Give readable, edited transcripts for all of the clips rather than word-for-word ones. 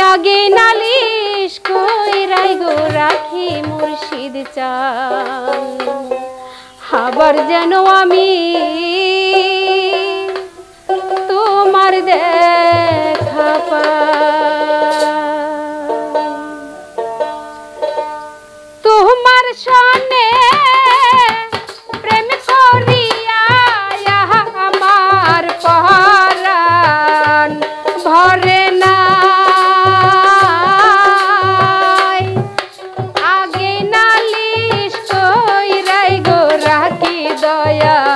আগে নালিশ কইরাই গো রাখি মুর্শিদ চান আবার যেন আমি তোমার দেখা পাই তোমার সনে প্রেম করিয়া আমার পরাণ ভরে না আগে নালিশ কইরাই গো রাখি দয়াল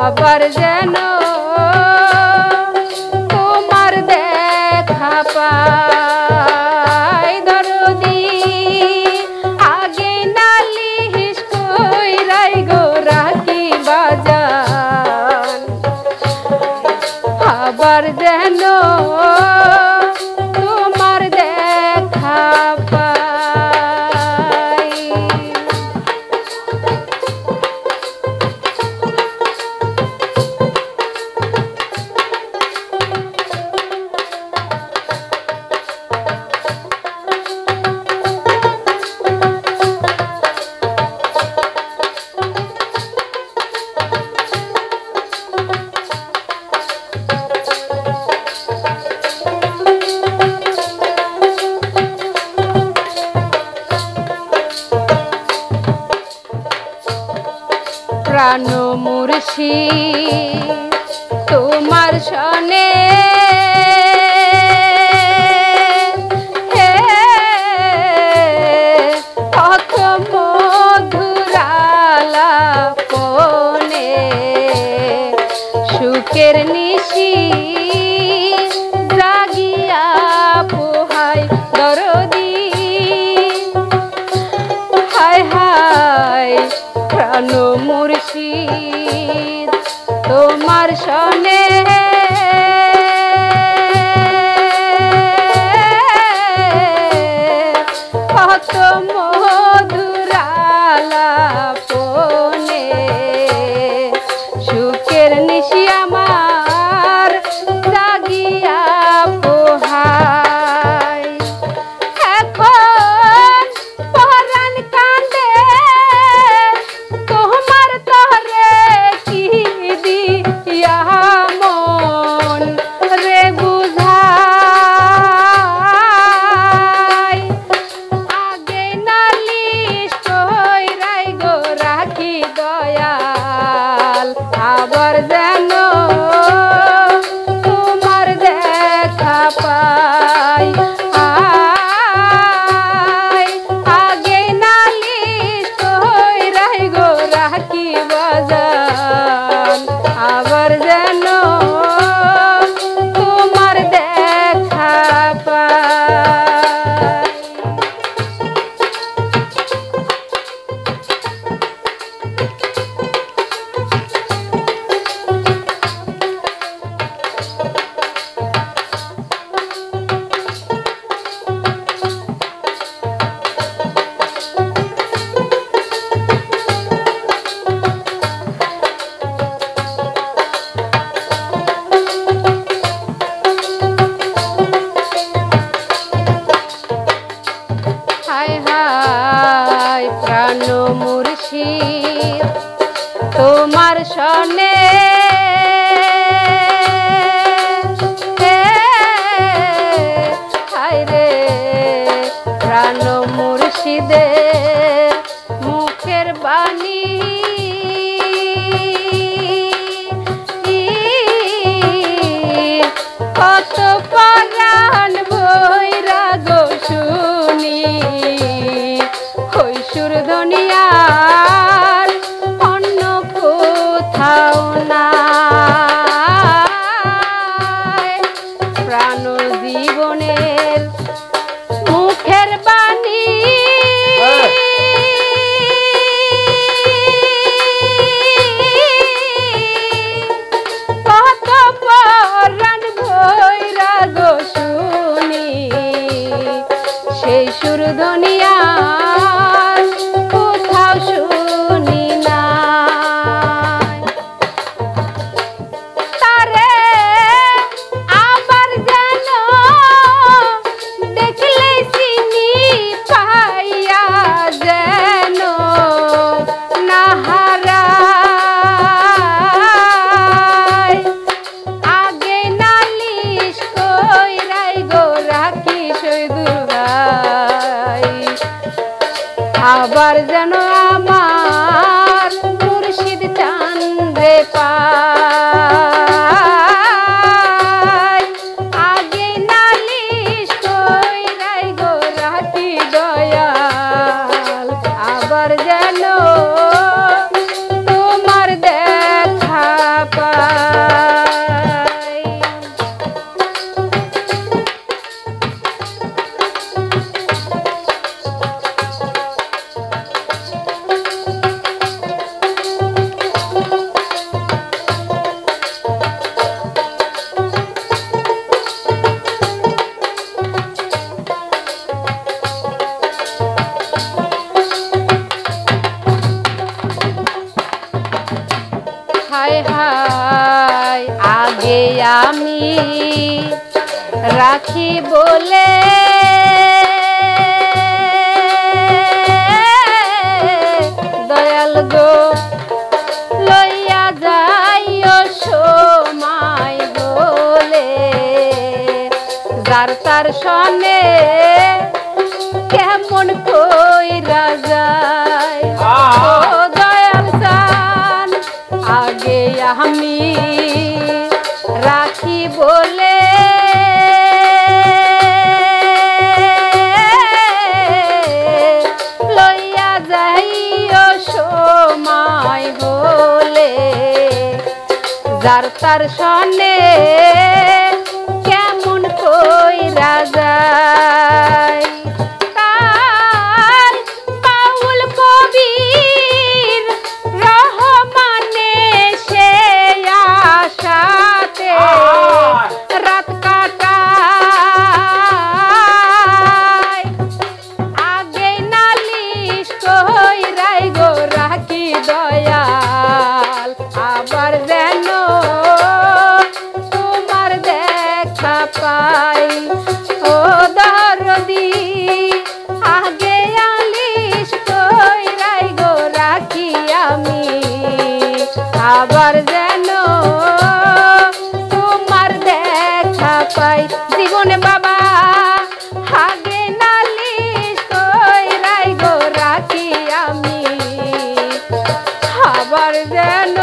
আবার যেন তোমার দেখা পাই দরদি আগে নালিশ কইরাই গো রাখি বাজান আবার যেন তোমার দেখা পাই প্রাণ মুর্শিদ তোমার সনে কত মধুর আলাপনে সুখের নিশি জাগিয়া পোহাই দরদি হায় হায় প্রাণ মুর্শিদ তোমার সনে কত মধুর আলাপনে সুখের নিশি আমার জাগিয়া পোহাই এখন পরাণ কান্দে তোমার তরে কি দিয়া মন রে বুঝাই আগে নালিশ কইরাই গো রাখি দয়াল আবার যেন তোমার দেখা পাই আগে নালিশ কইরাই গো রাখি বাজান আবার যেন তোমার দেখা পাই হায় হায় প্রাণ মুর্শিদ তোমার সনে হায় রে প্রাণ মুর্শিদের মুখের বাণী কত পরাণ ভৈরা গো শুনি কৈশোর দুনিয়ার অন্য কোথাও নাই প্রাণ জীবনের মুখের বাণী কত পরাণ ভৈরা গো শুনি সেই সুর দুনিয়ার কোথাও পাই আগে নালিশ কইরাই গো রাখি দয়াল আবার যেন তোমার দেখা পাই। হায় হায় আগে আমি রাখি বলে দয়াল গো লইয়া যাইও সময় বলে যার তার সনে কেমন কইরা যায় ও দয়াল চান আগে আমি রাখি বলে লইয়া যাইও সময় হলে যার তার সনে কেমন কইরা যায়। তার বাউল কবির রহমানে সে আশাতে রাত কাটায় আগে নালিশ কইরাই গো রাখি দয়াল আবার যেন তোমার দেখা পাই ও দরদি আগে আলিশ কইরাই গো রাখি আমি আবার যেন তোমার দেখা পাই। জীবনে বাবা আগে নালিশ কইরাই গো রাখি আমি আবার যেন